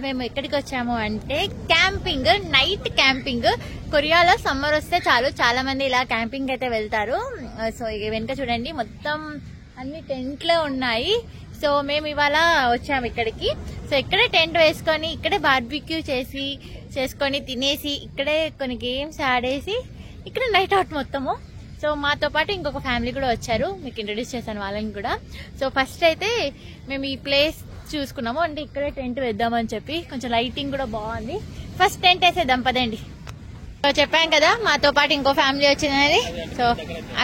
మేము ఎక్కడికి వచ్చాము అంటే క్యాంపింగ్, నైట్ క్యాంపింగ్. కొరియాలో సమ్మర్ వస్తే చాలు, చాలా మంది ఇలా క్యాంపింగ్ అయితే వెళ్తారు. సో వెనుక చూడండి మొత్తం అన్ని టెంట్లే ఉన్నాయి. సో మేము ఇవాళ వచ్చాము ఇక్కడికి. సో ఇక్కడే టెంట్ వేసుకొని ఇక్కడే బార్బిక్యూ చేసుకొని తినేసి ఇక్కడే కొన్ని గేమ్స్ ఆడేసి ఇక్కడ నైట్ అవుట్ మొత్తము. సో మాతో పాటు ఇంకొక ఫ్యామిలీ కూడా వచ్చారు, మీకు ఇంట్రడ్యూస్ చేశాను వాళ్ళని కూడా. సో ఫస్ట్ అయితే మేము ఈ ప్లేస్ చూసుకున్నాము, అంటే ఇక్కడే టెంట్ వేద్దామని చెప్పి. కొంచెం లైటింగ్ కూడా బాగుంది. ఫస్ట్ టెంట్ వేసేద్దాం పదండి. సో చెప్పాం కదా మాతో పాటు ఇంకో ఫ్యామిలీ వచ్చిందని. సో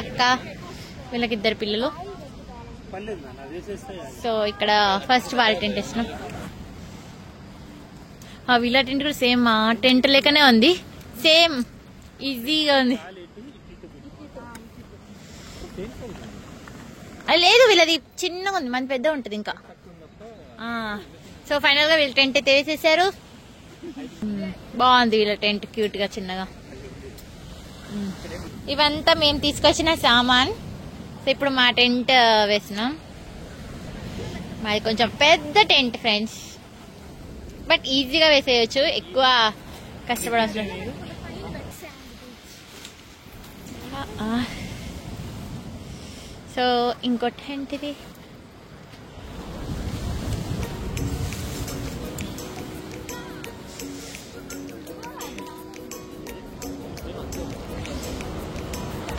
అక్క, వీళ్ళకి 2 పిల్లలు. సో ఇక్కడ ఫస్ట్ వాళ్ళ టెంట్ వేసినాం. వీళ్ళ టెంట్ కూడా సేమ్ మా టెంట్ లేకనే ఉంది, సేమ్ ఈజీగా ఉంది. లేదు వీళ్ళది చిన్నగా ఉంది, మన పెద్ద ఉంటుంది ఇంకా. సో ఫైనల్ గా వీళ్ళు టెంట్ అయితే వేసేసారు. బాగుంది వీళ్ళ టెంట్, క్యూట్ గా చిన్నగా. ఇవంతా మేము తీసుకొచ్చిన సామాన్. సో ఇప్పుడు మా టెంట్ వేసినాం. మాది కొంచెం పెద్ద టెంట్ ఫ్రెండ్స్, బట్ ఈజీగా వేసేయచ్చు, ఎక్కువ కష్టపడవసరం లేదు. సో ఇంకో టెంట్ ఇది.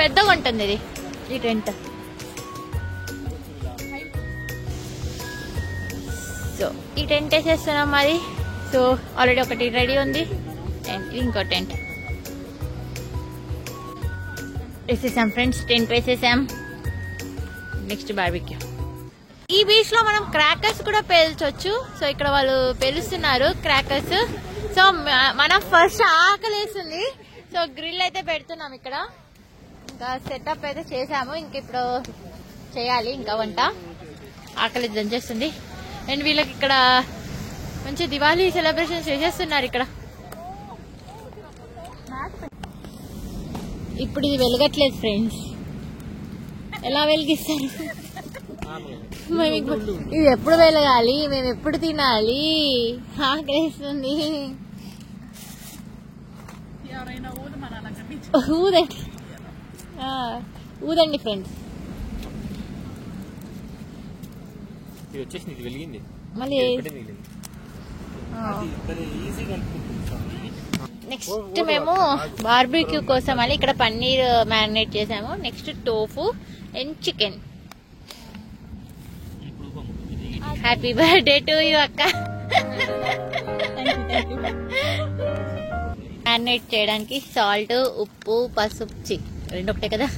పెద్దగా ఉంటుంది ఇది ఈ టెంట్. సో ఈ టెంట్ వేసేస్తున్నాం అది. సో ఆల్రెడీ ఒకటి రెడీ ఉంది, ఇంకో టెంట్ వేసేసాం ఫ్రెండ్స్. టెంట్ వేసేసాం. Next barbecue. ఈ బీచ్ లో మనం క్రాకర్స్ కూడా పేల్చొచ్చు. సో ఇక్కడ వాళ్ళు పేలుస్తున్నారు క్రాకర్స్. సో మనం ఫస్ట్ ఆకలేస్తుంది, సో గ్రిల్ అయితే పెడుతున్నాం ఇక్కడ. ఇంకా సెటప్ అయితే చేసాము, ఇంక ఇప్పుడు చేయాలి ఇంకా వంట. ఆకలి దంచేస్తుంది. అండ్ వీళ్ళకి ఇక్కడ మంచి దివాళీ సెలబ్రేషన్ చేసేస్తున్నారు ఇక్కడ. ఇప్పుడు ఇది వెలగట్లేదు ఫ్రెండ్స్, ఎలా వెలిగిస్తారు? ఇది ఎప్పుడు వెలగాలి, మేము ఎప్పుడు తినాలి? ఆకలిస్తుంది. ఊదండి ఫ్రెండ్స్. మళ్ళీ నెక్స్ట్ మేము బార్బిక్యూ కోసం అని ఇక్కడ పన్నీర్ మ్యారినేట్ చేసాము. Next tofu and chicken. Happy birthday to you అక్క. మ్యారినేట్ చేయడానికి సాల్ట్, ఉప్పు, పసుపు, రెండు ఒకటే కదా.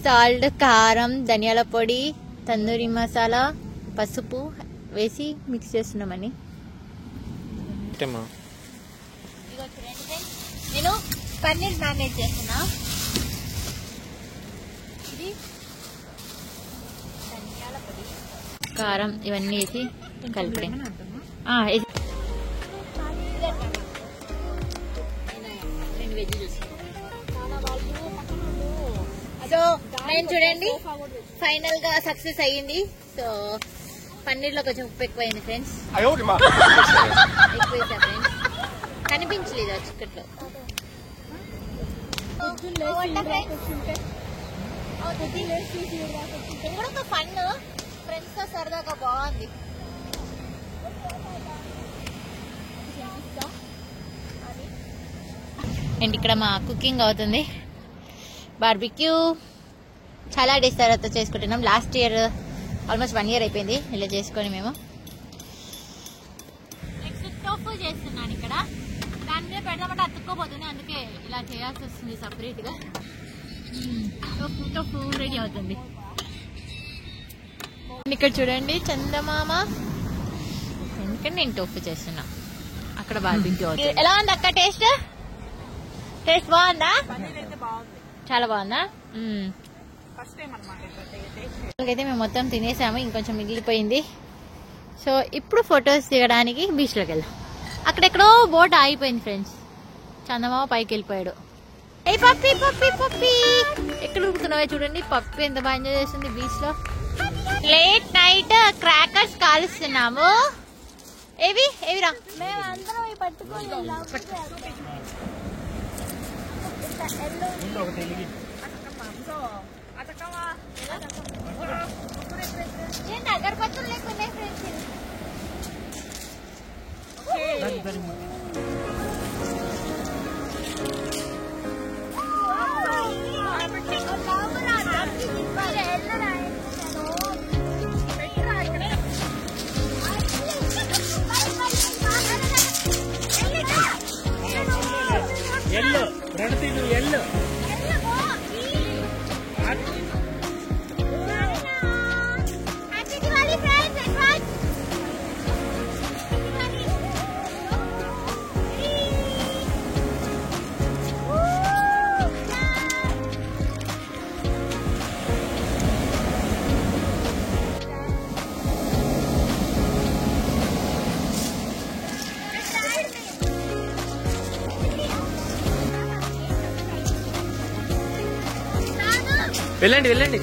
సాల్ట్, కారం, ధనియాల పొడి, తందూరి మసాలా, పసుపు వేసి మిక్స్ చేస్తున్నామని. నేను పన్నీర్ మ్యారినేట్ చేస్తున్నా. ఇది ధనియాల పొడి, కారం ఇవన్నీ వేసి కలిపి. సో నేను చూడండి ఫైనల్ గా సక్సెస్ అయ్యింది. సో పన్నీర్ లో కొంచెం ఉప్పు ఎక్కువైంది ఫ్రెండ్స్, ఎక్కువ వేసా ఫ్రెండ్స్, కనిపించలేదు ఆ చికెట్లో. కూడా ఫన్ ఫ్రెండ్స్ తో సరదాగా బాగుంది. అండ్ ఇక్కడ మా కుకింగ్ అవుతుంది. బార్బిక్యూ చాలా డేస్ తర్వాత చేసుకుంటున్నాం. లాస్ట్ ఇయర్ ఆల్మోస్ట్ 1 year అయిపోయింది ఇలా చేసుకొని మేము. నెక్స్ట్ టోఫు చేస్తున్నాను ఇక్కడ. దాని మీద పెడదామంటే అతుక్కోపోతుంది, అందుకే ఇలా చేయాల్సి వస్తుంది సపరేట్ గా. టోఫు రెడీ అవుతుంది. ఇక్కడ చూడండి చందమామ, ఎందుకంటే నేను టోఫు చేస్తున్నా. అక్కడ బార్బిక్యూ అవుతుంది. ఎలా ఉంది అక్క టేస్ట్? టేస్ట్ బాగుందా? చాలా బాగుందా? అయితే మేము మొత్తం తినేసాము, ఇంకొంచెం మిగిలిపోయింది. సో ఇప్పుడు ఫొటోస్ దిగడానికి బీచ్ లోకి వెళ్దాం. అక్కడెక్కడో బోట్ ఆగిపోయింది ఫ్రెండ్స్, చందమామ పైకి వెళ్ళిపోయాడు. ఏ పప్పి పప్పి పప్పి ఎక్కడ ఉరుకుతున్నావో చూడండి. పప్పి ఎంత బాగా ఎంజాయ్ చేస్తుంది బీచ్ లో. లేట్ నైట్ క్రాకర్స్ కాలుస్తున్నాము. ఏవిరా మేమందరం పట్టుకొని అగరబత్తులు లేకున్నాయి ఫ్రెండ్స్. వెళ్ళండి వెళ్ళండి.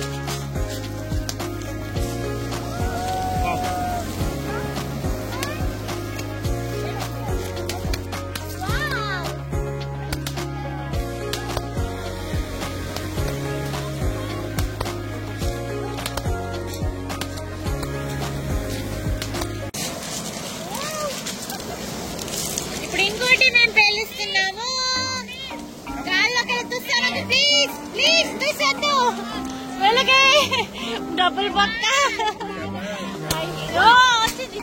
ఇప్పుడు ఇంకోటి మేము పేలుస్తున్నాము. గాల్లోకి ఎత్తుస్తాను. Please please తీసొద్దు. వెళ్ళకే డబ్బులు పక్క. అయ్యో వచ్చింది.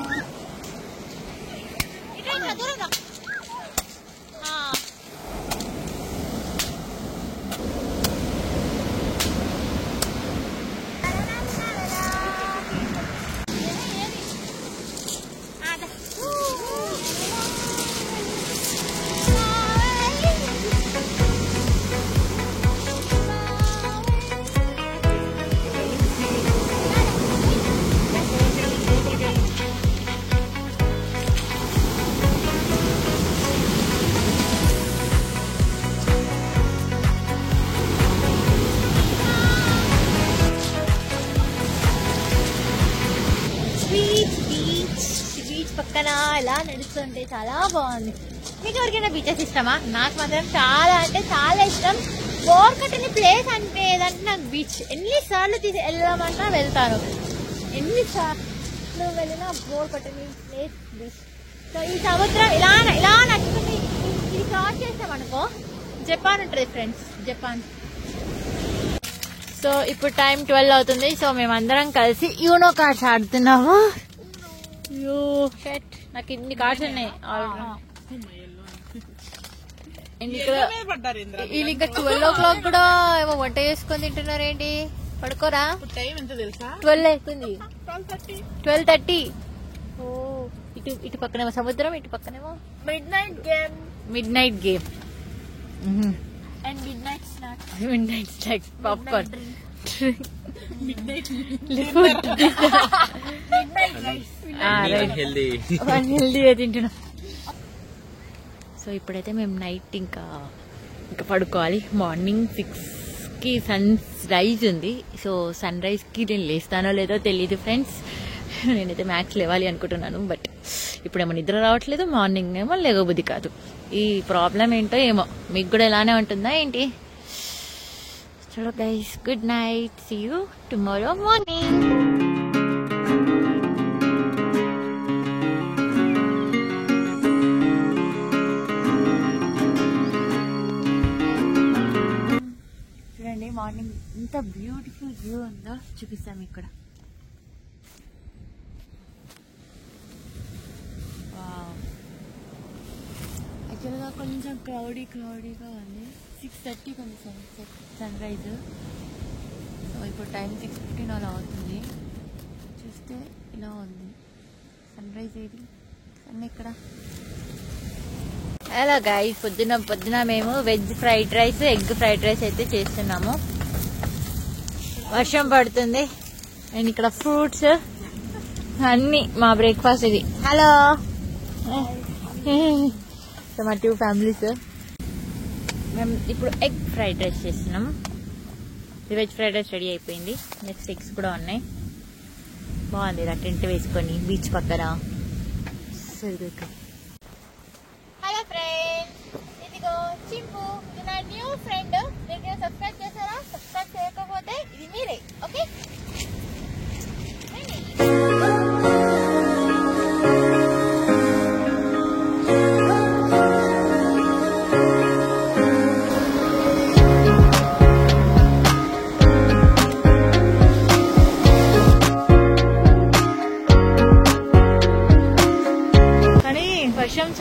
ఇట్లా దూరంగా. బీచ్ పక్కన ఇలా నడుస్తుంటే చాలా బాగుంది. మీకు ఎవరికైనా బీచెస్ ఇష్టమా? నాకు మాత్రం చాలా అంటే చాలా ఇష్టం. బోర్ కొట్టని ప్లేస్ అంటే ఏదంటే నాకు బీచ్. ఎన్నిసార్లు వెళ్ళామన్నా వెళ్తాను. ఎన్నిసార్లు వెళ్ళినా బోర్ కొట్టని ప్లేస్ బీచ్. సో ఈ సముద్రం ఇలా ఇలా నడుచుకుని ఇది క్రాస్ చేసామనుకో జపాన్ ఉంటుంది ఫ్రెండ్స్, జపాన్. సో ఇప్పుడు టైం 12 అవుతుంది. సో మేమందరం కలిసి యూనో కార్డ్స్ ఆడుతున్నాము. నాకు ఇన్ని కార్డ్స్ ఉన్నాయి వీళ్ళు. ఇంకా 12 o'clock కూడా ఏమో వంట చేసుకొని తింటున్నారు ఏంటి? పడుకోరా? 12 అవుతుంది. 12:30. ఓ ఇటు పక్కనేమో సముద్రం, ఇటు పక్కనేమో mid night game and mid night snacks popcorn. హెల్దీగా తింటున్నాం. సో ఇప్పుడైతే మేము నైట్ ఇంకా పడుకోవాలి. మార్నింగ్ 6కి సన్ రైజ్ ఉంది. సో సన్ రైజ్కి నేను లేస్తానో లేదో తెలియదు ఫ్రెండ్స్. నేనైతే మ్యాక్స్ లేవాలి అనుకుంటున్నాను. బట్ ఇప్పుడేమో నిద్ర రావట్లేదు, మార్నింగ్ ఏమో లేగబుద్ధి కాదు. ఈ ప్రాబ్లం ఏంటో ఏమో మీకు కూడా ఇలానే ఉంటుందా ఏంటి? చలో guys, good night. See you tomorrow morning. చూడండి మార్నింగ్ ఎంత బ్యూటిఫుల్ వ్యూ ఉందో చూపిస్తాము ఇక్కడ. యాక్చువల్గా కొంచెం క్లౌడీగా ఉంది. 6:30 కొంచెం సన్ రైజ్. సో ఇప్పుడు టైం 6:15 అలా అవుతుంది. చూస్తే ఇలా ఉంది సన్ రైజ్. ఏది సన్ ఇక్కడ? హలో గైస్, పొద్దున మేము veg fried rice, egg fried rice అయితే చేస్తున్నాము. వర్షం పడుతుంది అండ్ ఇక్కడ ఫ్రూట్స్ అన్ని మా బ్రేక్ఫాస్ట్ ఇది. హలో, సో మా 2 ఫ్యామిలీస్. మేము ఇప్పుడు ఎగ్ ఫ్రైడ్ రైస్ చేస్తున్నాం. వెజ్ ఫ్రైడ్ రైస్ రెడీ అయిపోయింది. నెక్స్ట్ ఎగ్స్ కూడా ఉన్నాయి. బాగుంది ఇలా టెంట్ వేసుకొని బీచ్ పక్కన. వస్తుంది. హలో ఫ్రెండ్స్, ఇదిగో చింపు, ఇది నా న్యూ ఫ్రెండ్. మీరు సబ్స్క్రైబ్ చేశారా? సబ్స్క్రైబ్ చేయకపోతే ఇది మీరే. ఓకే,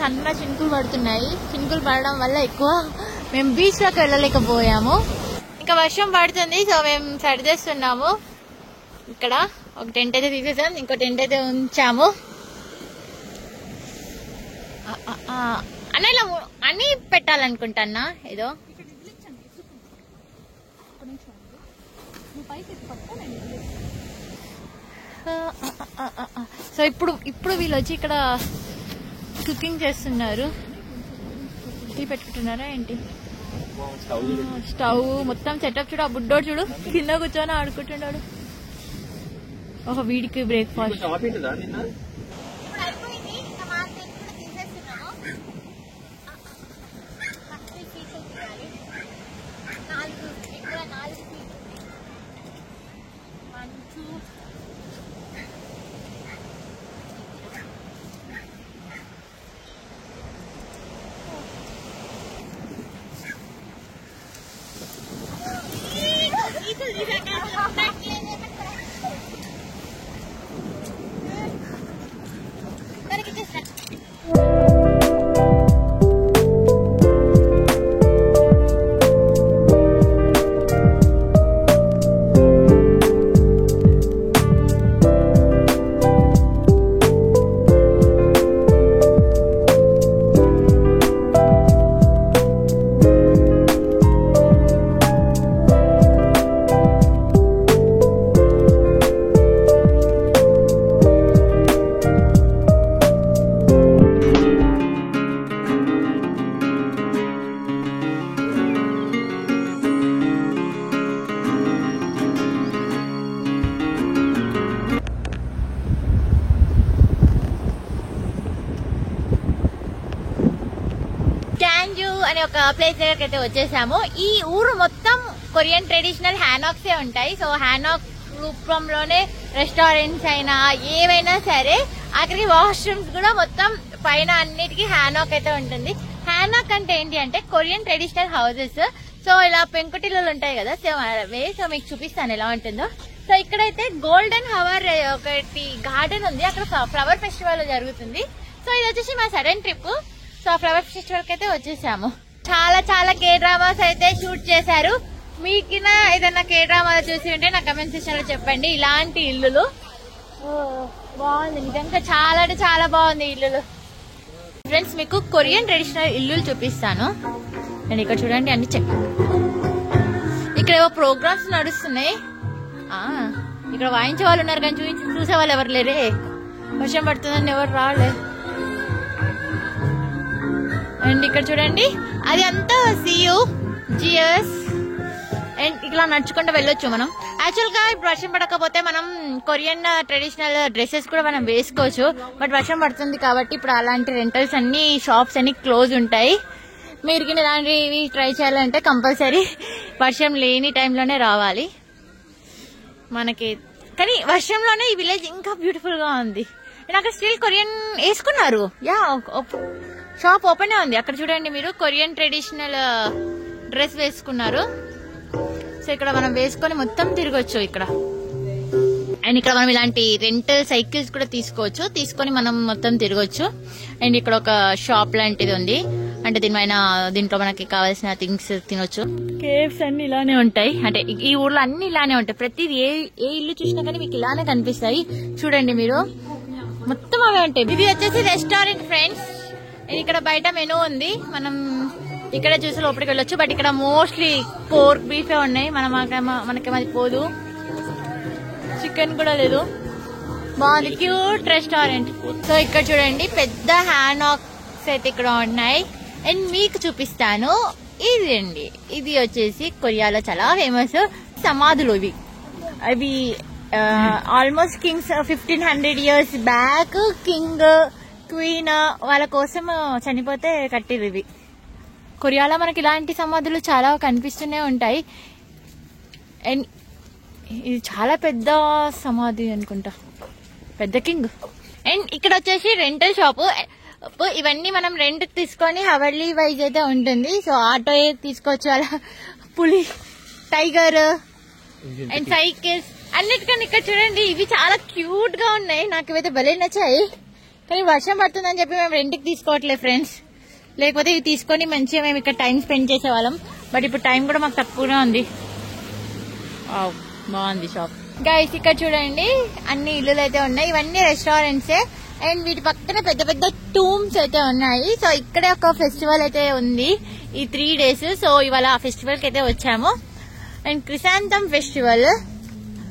సన్న చినుకులు పడుతున్నాయి. చినుకులు పడడం వల్ల ఎక్కువ మేము బీచ్ లోకి వెళ్ళలేకపోయాము. ఇంకా వర్షం పడుతుంది, సో మేము సర్దేస్తున్నాము. ఇక్కడ ఒక టెంట్ అయితే తీసేసాం, ఇంకో టెంట్ అయితే ఉంచాము. అన్న ఇలా అన్ని పెట్టాలనుకుంటానా ఏదో. సో ఇప్పుడు వీళ్ళు వచ్చి ఇక్కడ కుకింగ్ చేస్తున్నారు. టీ పెట్టుకుంటున్నారా ఏంటి? స్టవ్ మొత్తం సెటప్ చూడు. ఆ బుడ్డోడు చూడు కింద కూర్చొని ఆడుకుంటున్నాడు. ఒక వీడికి బ్రేక్ఫాస్ట్. అనే ఒక ప్లేస్ దగ్గరికి అయితే వచ్చేసాము. ఈ ఊరు మొత్తం కొరియన్ ట్రెడిషనల్ హ్యానాక్సే ఉంటాయి. సో హ్యానాక్ రూపంలోనే రెస్టారెంట్స్ అయినా ఏవైనా సరే, అక్కడికి వాష్రూమ్స్ కూడా మొత్తం పైన అన్నిటికీ హ్యానాక్ అయితే ఉంటుంది. హ్యానాక్ అంటే ఏంటి అంటే కొరియన్ ట్రెడిషనల్ హౌసెస్. సో ఇలా పెంకుటిల్లులు ఉంటాయి కదా, సో మీకు చూపిస్తాను ఎలా ఉంటుందో. సో ఇక్కడైతే గోల్డెన్ హవర్ ఒకటి గార్డెన్ ఉంది, అక్కడ ఫ్లవర్ ఫెస్టివల్ జరుగుతుంది. సో ఇది వచ్చేసి మా sudden trip. So flower festival కి అయితే వచ్చేసాము. చాలా కే డ్రామాస్ అయితే షూట్ చేశారు. మీకు ఏదైనా కే డ్రామాలు చూసి ఉంటే నా కమెంట్ సెక్షన్ లో చెప్పండి. ఇలాంటి ఇల్లులు బాగుంది, నిజంగా చాలా అంటే చాలా బాగుంది ఇల్లులు. ఫ్రెండ్స్, మీకు కొరియన్ ట్రెడిషనల్ ఇల్లులు చూపిస్తాను. అండ్ ఇక్కడ చూడండి అన్ని ఇక్కడ ఏవో ప్రోగ్రామ్స్ నడుస్తున్నాయి. ఇక్కడ వాయించే వాళ్ళు ఉన్నారు కానీ చూసే వాళ్ళు ఎవరు లేరే. వర్షం పడుతుందని ఎవరు రాలే. అండ్ ఇక్కడ చూడండి అది అంతా సియు జిఎస్. అండ్ ఇట్లా నడుచుకుంటూ వెళ్ళొచ్చు మనం. యాక్చువల్ గా ఇప్పుడు వర్షం పడకపోతే మనం కొరియన్ ట్రెడిషనల్ డ్రెస్సెస్ కూడా మనం వేసుకోవచ్చు. బట్ వర్షం పడుతుంది కాబట్టి ఇప్పుడు అలాంటి రెంటల్స్ అన్ని షాప్స్ అన్ని క్లోజ్ ఉంటాయి. మీరు ఇలాంటివి ట్రై చేయాలంటే కంపల్సరీ వర్షం లేని టైంలోనే రావాలి మనకి. కానీ వర్షంలోనే ఈ విలేజ్ ఇంకా బ్యూటిఫుల్ గా ఉంది. అక్కడ స్టిల్ కొరియన్ వేసుకున్నారు. షాప్ ఓపెన్ ఉంది. అక్కడ చూడండి మీరు కొరియన్ ట్రెడిషనల్ డ్రెస్ వేసుకున్నారు. సో ఇక్కడ మనం వేసుకొని మొత్తం తిరగొచ్చు ఇక్కడ. అండ్ ఇక్కడ మనం ఇలాంటి రెంటల్ సైకిల్స్ కూడా తీసుకొని మనం మొత్తం తిరగొచ్చు. అండ్ ఇక్కడ ఒక షాప్ లాంటిది ఉంది, అంటే దీంట్లో మనకి కావాల్సిన థింగ్స్ తినొచ్చు. కేవ్స్ అన్ని ఇలానే ఉంటాయి, అంటే ఈ ఊర్లో అన్ని ఇలానే ఉంటాయి. ప్రతిది ఏ ఇల్లు చూసినా కానీ మీకు ఇలానే కనిపిస్తాయి. చూడండి మీరు, మొత్తం అవే ఉంటాయి. ఇది వచ్చేసి రెస్టారెంట్ ఫ్రెండ్స్. ఇక్కడ బయట మెనూ ఉంది, మనం ఇక్కడ చూసి లోపలికి వెళ్ళొచ్చు. బట్ ఇక్కడ మోస్ట్లీ పోర్క్ బీఫే ఉన్నాయి. మనకేమది పోదు, చికెన్ కూడా లేదు. బాగుంది, క్యూట్ రెస్టారెంట్. సో ఇక్కడ చూడండి పెద్ద హ్యానాక్స్ అయితే ఇక్కడ ఉన్నాయి. అండ్ మీకు చూపిస్తాను ఇది అండి. ఇది వచ్చేసి కొరియాలో చాలా ఫేమస్ సమాధులు. అవి almost Kings 1500 years back king queen వాళ్ళ కోసం చనిపోతే కట్టిరు ఇవి. కొరియాలో మనకి ఇలాంటి సమాధులు చాలా కనిపిస్తూనే ఉంటాయి. అండ్ ఇది చాలా పెద్ద సమాధి అనుకుంటా, పెద్ద కింగ్. అండ్ ఇక్కడ వచ్చేసి రెంటల్ షాపు. ఇవన్నీ మనం రెంట్ తీసుకొని హవర్లీ వైజ్ అయితే ఉంటుంది. సో ఆటో తీసుకోవచ్చు, అలా పులి, టైగర్ అండ్ సైకిల్స్ అన్నిటికన్నా ఇక్కడ చూడండి ఇవి చాలా క్యూట్ గా ఉన్నాయి. నాకు ఇవైతే భలే నచ్చాయి. కానీ వర్షం పడుతుందని చెప్పి మేము రెంట్కి తీసుకోవట్లేదు ఫ్రెండ్స్. లేకపోతే ఇవి తీసుకొని మంచిగా మేము ఇక్కడ టైం స్పెండ్ చేసేవాళ్ళం. బట్ ఇప్పుడు టైం కూడా మాకు తక్కువగా ఉంది. బాగుంది షాప్. గైస్ ఇక్కడ చూడండి అన్ని ఇల్లులు అయితే ఉన్నాయి. ఇవన్నీ రెస్టారెంట్సే. అండ్ వీటి పక్కన పెద్ద పెద్ద టూమ్స్ అయితే ఉన్నాయి. సో ఇక్కడే ఒక ఫెస్టివల్ అయితే ఉంది ఈ 3 days. సో ఇవాళ ఆ ఫెస్టివల్ కి అయితే వచ్చాము. And chrysanthemum festival.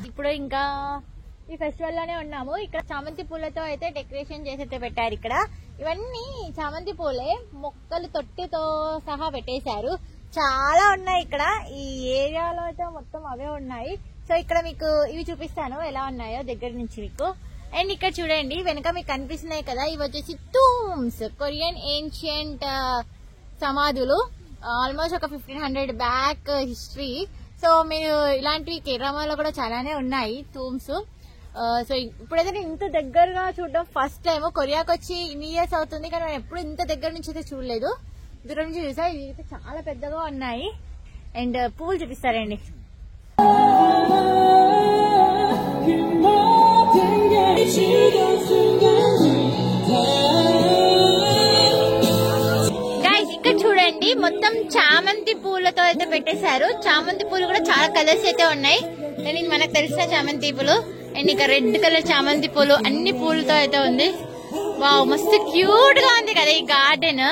ఇప్పుడు ఇంకా ఈ ఫెస్టివల్ లోనే ఉన్నాము. ఇక్కడ చామంతి పూలతో అయితే డెకరేషన్ చేసి అయితే పెట్టారు. ఇక్కడ ఇవన్నీ చామంతి పూలే, మొక్కలు తొట్టితో సహా పెట్టేశారు. చాలా ఉన్నాయి ఇక్కడ. ఈ ఏరియాలో అయితే మొత్తం అవే ఉన్నాయి. సో ఇక్కడ మీకు ఇవి చూపిస్తాను ఎలా ఉన్నాయో దగ్గర నుంచి మీకు. అండ్ ఇక్కడ చూడండి వెనక మీకు కనిపిస్తున్నాయి కదా, ఇవి వచ్చేసి టూమ్స్, కొరియన్ ఏన్షియంట్ సమాధులు. ఆల్మోస్ట్ ఒక 1500 బ్యాక్ హిస్టరీ. సో మీరు ఇలాంటివి కేరళలో కూడా చాలానే ఉన్నాయి టూమ్స్. సో ఇప్పుడైతే నేను ఇంత దగ్గరగా చూడడం ఫస్ట్ టైం. కొరియాకి వచ్చి ఇన్ని ఇయర్స్ అవుతుంది కానీ నేను ఎప్పుడు ఇంత దగ్గర నుంచి అయితే చూడలేదు. దూరం నుంచి చూసా, ఇవి చాలా పెద్దగా ఉన్నాయి. అండ్ పూలు చూపిస్తారండి. గైస్ ఇక్కడ చూడండి మొత్తం చామంతి పూలతో అయితే పెట్టేశారు. చామంతి పూలు కూడా చాలా కలర్స్ అయితే ఉన్నాయి. నేను మనకు తెలిసిన చామంతి పూలు అండ్ ఇక రెడ్ కలర్ చామంతి పూలు, అన్ని పూలతో అయితే ఉంది. వావ్, మస్తు క్యూట్ గా ఉంది కదా ఈ గార్డెన్.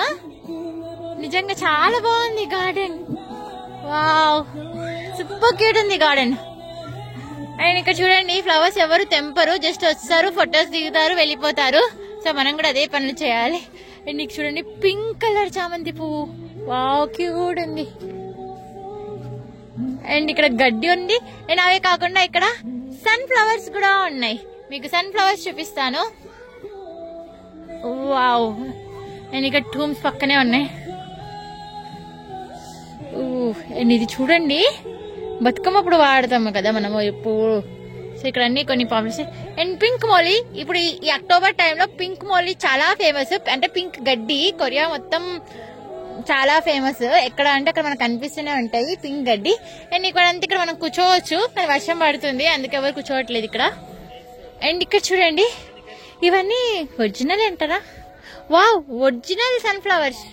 నిజంగా చాలా బాగుంది గార్డెన్. వావ్, సూపర్ క్యూట్ ఉంది గార్డెన్. అండ్ ఇక్కడ చూడండి ఫ్లవర్స్ ఎవరు తెంపరు, జస్ట్ వస్తారు, ఫొటోస్ దిగుతారు, వెళ్ళిపోతారు. సో మనం కూడా అదే పనులు చేయాలి. అండ్ ఇక్కడ చూడండి పింక్ కలర్ చామంతి పువ్వు. వావ్, క్యూట్ ఉంది. అండ్ ఇక్కడ గడ్డి ఉంది. అండ్ అవే కాకుండా ఇక్కడ సన్ ఫ్లవర్స్ కూడా ఉన్నాయి. మీకు సన్ ఫ్లవర్స్ చూపిస్తాను. వావ్, అండ్ ఇక్కడ టూమ్స్ పక్కనే ఉన్నాయి. అండ్ ఇది చూడండి బతుకమ్మ అప్పుడు వాడతాము కదా మనము ఎప్పుడు. సో ఇక్కడ అన్ని కొన్ని పాపులర్స్. అండ్ పింక్ మోలీ, ఇప్పుడు ఈ అక్టోబర్ టైంలో పింక్ మోలీ చాలా ఫేమస్. అంటే పింక్ గడ్డి కొరియా మొత్తం చాలా ఫేమస్. ఎక్కడ అంటే అక్కడ మనకు కనిపిస్తూనే ఉంటాయి పింక్ గడ్డి. అండ్ ఇక్కడ అంతా ఇక్కడ మనం కూర్చోవచ్చు, కానీ వర్షం పడుతుంది అందుకే ఎవరు కూర్చోవట్లేదు ఇక్కడ. అండ్ ఇక్కడ చూడండి ఇవన్నీ ఒరిజినల్ అంటారా? Wow, original sunflowers.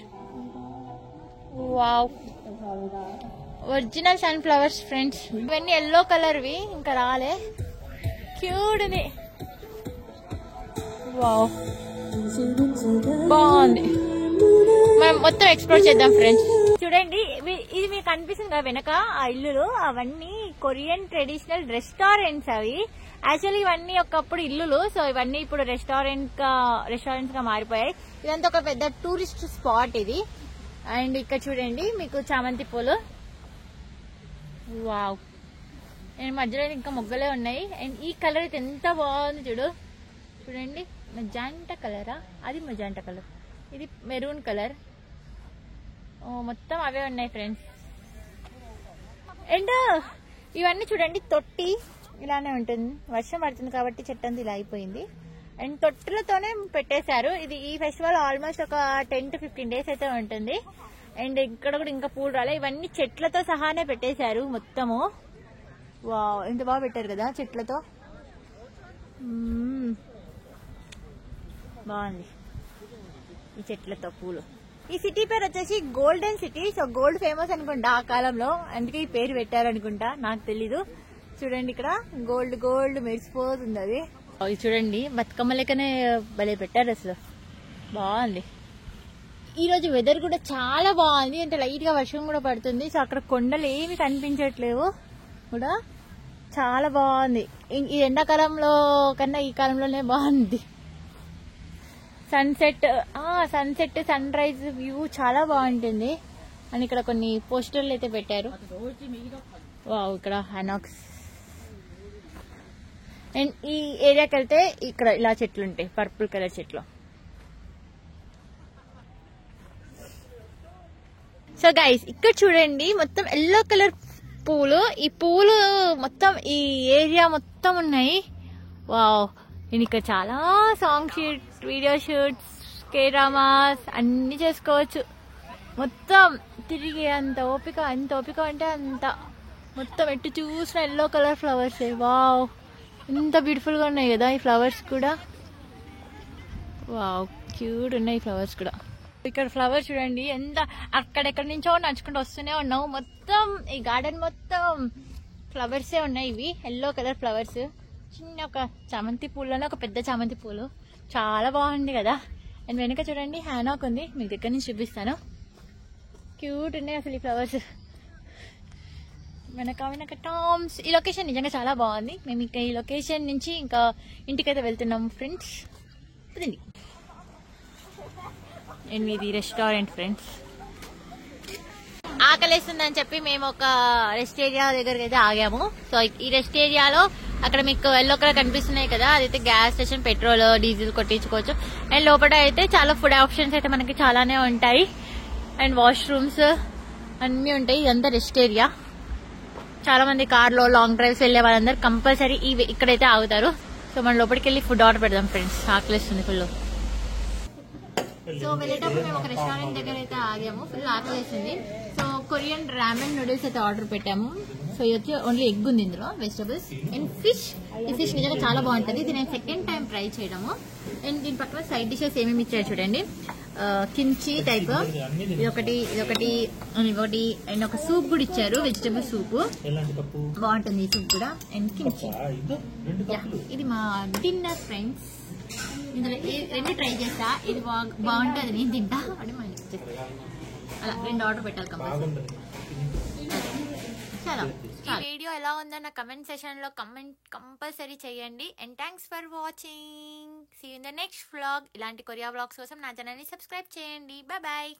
Wow, original sun flowers friends. ఇవన్నీ ఎల్లో కలర్వి, ఇంకా రాలే. క్యూట్ ఉంది. వావ్, బాగుంది. మనం మొత్తం ఎక్స్ప్లోర్ చేద్దాం ఫ్రెండ్స్. చూడండి ఇది మీకు కనిపిస్తుంది కదా వెనక ఆ ఇల్లులు, అవన్నీ కొరియన్ ట్రెడిషనల్ రెస్టారెంట్స్. అవి యాక్చువల్లీ ఇవన్నీ ఒకప్పుడు ఇల్లులు. సో ఇవన్నీ ఇప్పుడు రెస్టారెంట్స్ గా మారిపోయాయి. ఇదంతా ఒక పెద్ద టూరిస్ట్ స్పాట్ ఇది. అండ్ ఇక్కడ చూడండి మీకు చామంతి పూలు. వావ్, అండ్ మధ్యలో ఇంకా మొగ్గలే ఉన్నాయి. అండ్ ఈ కలర్ అయితే ఎంత బాగుంది చూడండి. మజాంటా కలరా? అది మజాంటా కలర్, ఇది మెరూన్ కలర్. మొత్తం అవే ఉన్నాయి ఫ్రెండ్స్. అండ్ ఇవన్నీ చూడండి తొట్టి ఇలానే ఉంటుంది. వర్షం పడుతుంది కాబట్టి చెట్టు అంతా ఇలా అయిపోయింది. అండ్ తొట్టులతోనే పెట్టేశారు. ఇది ఈ ఫెస్టివల్ ఆల్మోస్ట్ ఒక 10 to 15 days అయితే ఉంటుంది. అండ్ ఇక్కడ కూడా ఇంకా పూలు రాలే. ఇవన్నీ చెట్లతో సహానే పెట్టేశారు మొత్తము. వావ్, ఎంత బాగా పెట్టారు కదా చెట్లతో. బాగుంది ఈ చెట్లతో పూలు. ఈ సిటీ పేరు వచ్చేసి golden city. So gold famous అనుకుంటా ఆ కాలంలో, అందుకే ఈ పేరు పెట్టారు అనుకుంటా, నాకు తెలీదు. చూడండి ఇక్కడ గోల్డ్ గోల్డ్ మెరిసిపోతుంది అది. చూడండి బతుకమ్మ లెక్కనే భలే పెట్టారు అసలు, బాగుంది. ఈ రోజు వెదర్ కూడా చాలా బాగుంది. అంటే లైట్ గా వర్షం కూడా పడుతుంది. సో అక్కడ కొండలు ఏమి కనిపించట్లేవు కూడా, చాలా బాగుంది. ఈ ఎండాకాలంలో కన్నా ఈ కాలంలోనే బాగుంది. సన్సెట్ సన్ రైజ్ వ్యూ చాలా బాగుంటుంది. అని ఇక్కడ కొన్ని పోస్టర్లు అయితే పెట్టారు. వావ్, ఇక్కడ హనాక్స్. అండ్ ఈ ఏరియాకి వెళ్తే ఇక్కడ ఇలా చెట్లు ఉంటాయి, పర్పుల్ కలర్ చెట్లు. సో గైస్ ఇక్కడ చూడండి మొత్తం ఎల్లో కలర్ పూలు. ఈ పూలు మొత్తం ఈ ఏరియా మొత్తం ఉన్నాయి. వావ్, నేను ఇక్కడ చాలా song shoot, video shoots, K dramas అన్ని చేసుకోవచ్చు. మొత్తం తిరిగి అంత ఓపిక అంటే అంత. మొత్తం ఎటు చూసిన ఎల్లో కలర్ ఫ్లవర్స్. వావ్, ఎంత బ్యూటిఫుల్ గా ఉన్నాయి కదా ఈ ఫ్లవర్స్ కూడా. వావ్, క్యూట్ ఉన్నాయి ఫ్లవర్స్ కూడా. ఇక్కడ ఫ్లవర్స్ చూడండి ఎంత అక్కడెక్కడి నుంచో నడుచుకుంటూ వస్తూనే ఉన్నావు. మొత్తం ఈ గార్డెన్ మొత్తం ఫ్లవర్సే ఉన్నాయి. ఇవి ఎల్లో కలర్ ఫ్లవర్స్. చిన్న ఒక చామంతి పూలలోనే ఒక పెద్ద చామంతి పూలు, చాలా బాగుంది కదా. అండ్ వెనక చూడండి హ్యానాక్ ఉంది, మీకు దగ్గర నుంచి చూపిస్తాను. క్యూట్ ఉన్నాయి అసలు ఈ ఫ్లవర్స్. వెనక టామ్స్. ఈ లొకేషన్ నిజంగా చాలా బాగుంది. మేము ఇంకా ఈ లొకేషన్ నుంచి ఇంకా ఇంటికైతే వెళ్తున్నాము ఫ్రెండ్స్. పదండి. అండ్ ఇది రెస్టారెంట్ ఫ్రెండ్స్. ఆకలేస్తుందని చెప్పి మేము ఒక రెస్ట్ ఏరియా దగ్గరికి అయితే ఆగాము. సో ఈ రెస్ట్ ఏరియాలో అక్కడ మీకు ఎల్లో కలర్ కనిపిస్తున్నాయి కదా, అదైతే గ్యాస్ స్టేషన్, పెట్రోల్ డీజిల్ కొట్టించుకోవచ్చు. అండ్ లోపల అయితే చాలా ఫుడ్ ఆప్షన్స్ అయితే మనకి చాలానే ఉంటాయి. అండ్ వాష్రూమ్స్ అన్నీ ఉంటాయి. ఇదంతా రెస్ట్ ఏరియా. చాలా మంది కార్లో లాంగ్ డ్రైవ్స్ వెళ్లే వాళ్ళందరూ కంపల్సరీ ఇక్కడైతే ఆగుతారు. సో మనం లోపలికి వెళ్ళి ఫుడ్ ఆర్డర్ పెడదాం ఫ్రెండ్స్. ఆకలిస్తుంది ఫుల్. సో వెళ్ళేటప్పుడు మేము ఒక రెస్టారెంట్ దగ్గర అయితే ఆగాము. ఫుల్ ఆకలిస్తుంది. సో కొరియన్ రామెన్ నూడిల్స్ అయితే ఆర్డర్ పెట్టాము. సో ఇది వచ్చి ఓన్లీ ఎగ్ ఉంది ఇందులో, వెజిటబుల్స్ అండ్ ఫిష్. ఈ ఫిష్ నిజంగా చాలా బాగుంటుంది. ఇది నేను సెకండ్ టైం ట్రై చేయడము. అండ్ దీని పక్కన సైడ్ డిషెస్ ఏమేమి ఇచ్చారు చూడండి. కిమ్చి టైప్, ఇదొకటి అండ్ ఒక సూప్ కూడా ఇచ్చారు, వెజిటబుల్ సూప్. బాగుంటుంది ఈ సూప్ కూడా. And kimchi. ఇది మా డిన్నర్ ఫ్రెండ్స్. ఇందులో రెండు ట్రై చేస్తా. ఇది బాగుంటుంది, నేను తింటా అని అలా రెండు ఆర్డర్ పెట్టాలి కంపల్సరీ. చాలా ఈ వీడియో ఎలా ఉందో నా కమెంట్ సెషన్ లో కంపల్సరీ చేయండి. And thanks for watching. See you in the next vlog. ఇలాంటి కొరియా వ్లాగ్స్ కోసం నా ఛానల్ ని సబ్స్క్రైబ్ చేయండి. Bye bye.